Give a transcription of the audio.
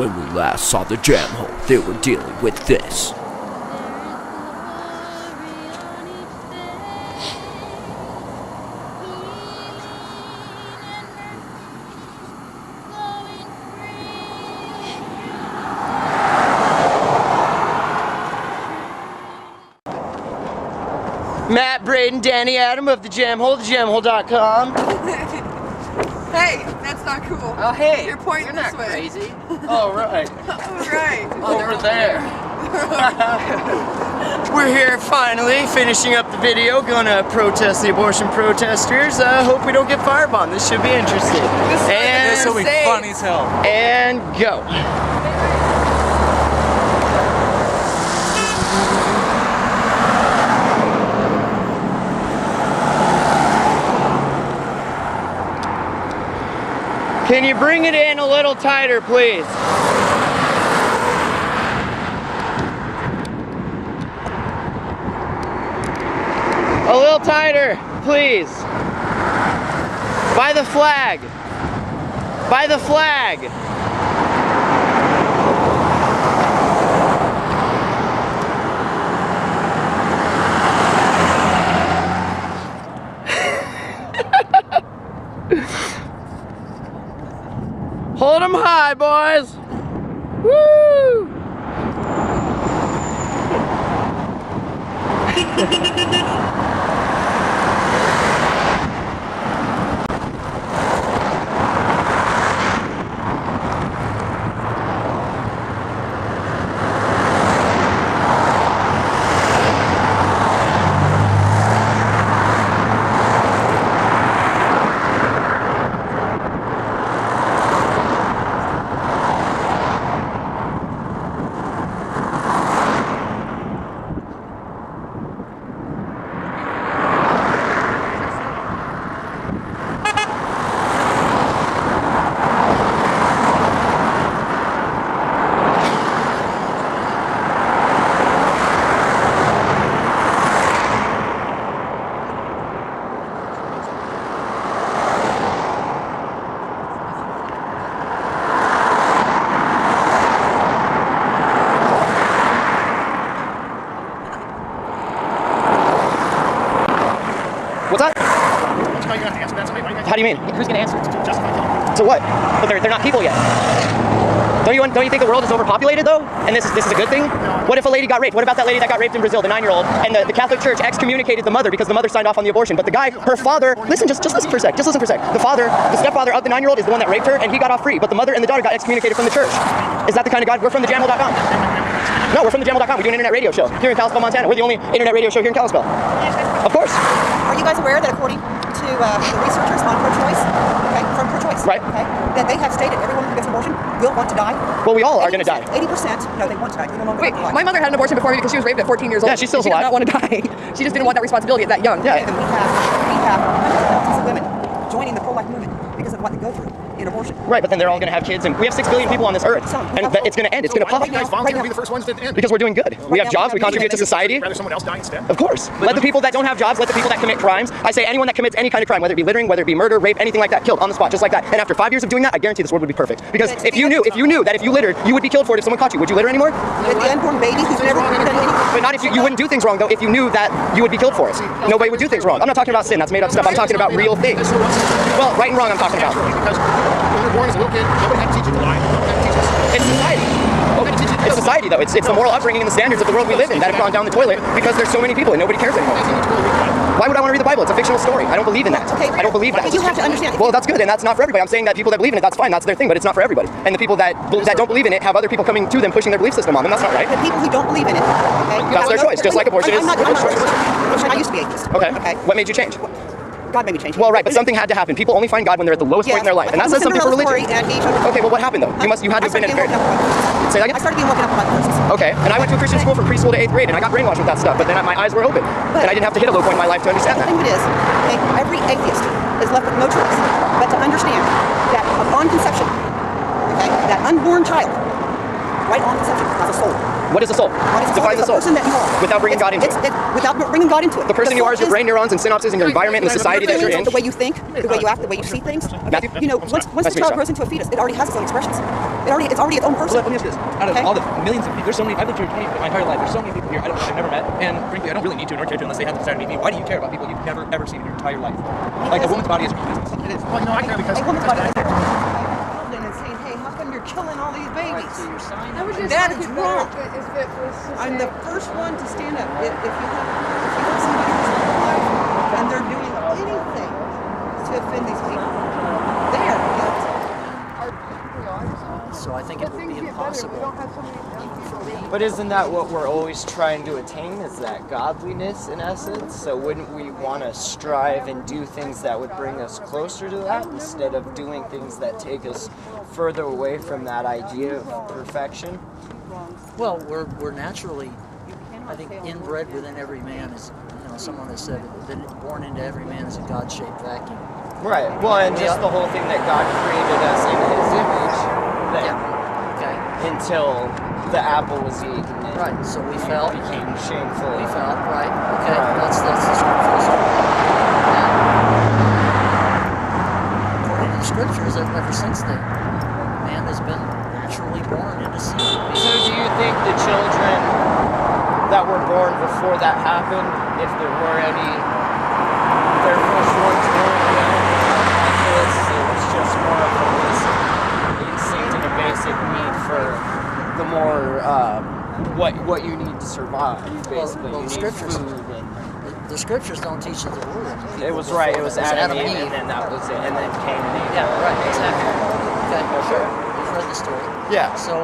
When we last saw the Jamhole, they were dealing with this. Matt, Braden, Danny, Adam of the Jamhole, thejamhole.com. Hey, that's not cool. Oh, hey. You're pointing You're this not way. crazy. Oh, right. All right. Over there. We're here finally, finishing up the video, gonna protest the abortion protesters. Hope we don't get firebombed. This should be interesting. This will be funny as hell. And go. Can you bring it in a little tighter, please? A little tighter, please. By the flag. By the flag. Hold them high, boys. Woo! What's that? How do you mean? Who's gonna answer? To what? But they're not people yet. Don't you think the world is overpopulated though? And this is a good thing? What if a lady got raped? What about that lady that got raped in Brazil, the 9-year-old? And the Catholic Church excommunicated the mother because the mother signed off on the abortion. But the guy, her father, listen, just listen for a sec. Just listen for a sec. The stepfather of the 9-year-old is the one that raped her, and he got off free. But the mother and the daughter got excommunicated from the church. Is that the kind of God? We're from thejamhole.com. No, we're from thejamhole.com. We do an internet radio show here in Kalispell, Montana. We're the only internet radio show here in Kalispell. Of course. Are you guys aware that according to the researchers on pro-choice, okay, from pro-choice, right, okay, that they have stated everyone who gets an abortion will want to die? Well, we all are going to die. 80%, no, they want to die. They no longer Wait, want to die. my mother had an abortion before me because she was raped at 14 years old. Yeah, she's still She alive. did not want to die. She just didn't want that responsibility at that young. Yeah. And we have hundreds of thousands of women joining the pro-life movement because of what they go through in abortion. Right, but then they're all going to have kids, and we have 6 billion people on this earth, and it's going to end. It's going to pop. Right be the first ones to end. Because we're doing good. We have jobs. We contribute to society. Rather someone else die instead. Of course. Let the people that don't have jobs, let the people that commit crimes. I say anyone that commits any kind of crime, whether it be littering, whether it be murder, rape, anything like that, killed on the spot, just like that. And after 5 years of doing that, I guarantee this world would be perfect. Because if you knew that if you littered, you would be killed for it if someone caught you. Would you litter anymore? With the unborn baby who's never done anything. But not if you wouldn't do things wrong though. If you knew that you would be killed for it, nobody would do things wrong. I'm not talking about sin. That's made up stuff. I'm talking about real things. Well, right and wrong, I'm talking about. Because when you're born as a little kid, nobody had to teach you to lie. Nobody had to teach us. It's society. It's society though. It's the moral upbringing and the standards of the world we live in that have gone down the toilet because there's so many people and nobody cares anymore. Why would I want to read the Bible? It's a fictional story. I don't believe in that. Okay. I don't believe that. But you have to understand. Well, that's good, and that's not for everybody. I'm saying that people that believe in it, that's fine. That's their thing, but it's not for everybody. And the people that don't believe in it have other people coming to them, pushing their belief system on them. That's not right. The people who don't believe in it, okay? That's their choice, just like abortion is. I'm not I used to be atheist. Okay. What made you change? God made me change. Well, right, but something had to happen. People only find God when they're at the lowest point in their life, and that says something for religion. Okay, well, what happened though? You had to have been in a Say that again? I started being woken up about verses. Okay, and I went to a Christian school from preschool to 8th grade, and I got brainwashed with that stuff, but then my eyes were open, and I didn't have to hit a low point in my life to understand The that. thing of it is, okay, every atheist is left with no choice but to understand that upon conception, okay, that unborn child, right on conception, has a soul. What is the soul? What is the soul? Define It's the soul. person that you are. Without bringing God into it. Without bringing God into it. The person you are is your soul brain neurons and synapses and your environment and the society that you're in. The way you think, the way you act, the way you see things. Matthew? You know, once the child grows into a fetus, it already has its own expressions. It's already its own person. Let me ask you this. Out of all the millions of people, there's so many, I've lived here my entire life, there's so many people here I've never met, and frankly, I don't really need to nor care to unless they have the desire to meet me. Why do you care about people you've never, ever seen in your entire life? Like, a woman's body is your business. It is. Well, no, I care because A woman's body is and saying, hey, how come you're killing all these babies? That is wrong. I'm the first one to stand up. If you have somebody who's alive and they're doing anything to offend these people, they are guilty. So I think it would be impossible. But isn't that what we're always trying to attain, is that godliness in essence? So wouldn't we want to strive and do things that would bring us closer to that instead of doing things that take us further away from that idea of perfection? Well, we're naturally, I think, inbred within every man is, someone has said that born into every man is a God-shaped vacuum. Right. Well, and just the whole thing that God created us in His image. Okay. Until the apple was eaten. And right. So we fell. Became shameful. We fell. Right. Okay. Right. That's the scripture. According to the scriptures, ever since then, man has been naturally born into sin. So do you think the children that were born before that happened, if there were any, their first ones weren't miraculous, it was just more of a basic instinct and a basic need for the more, what you need to survive, basically. Well, you the need scriptures, food and the scriptures don't teach that there were any people it was before right, it that. was Adam and Eve, and then that was it, and then Cain and Abel. Yeah, right, exactly. Okay, sure. You've read the story. Yeah. So,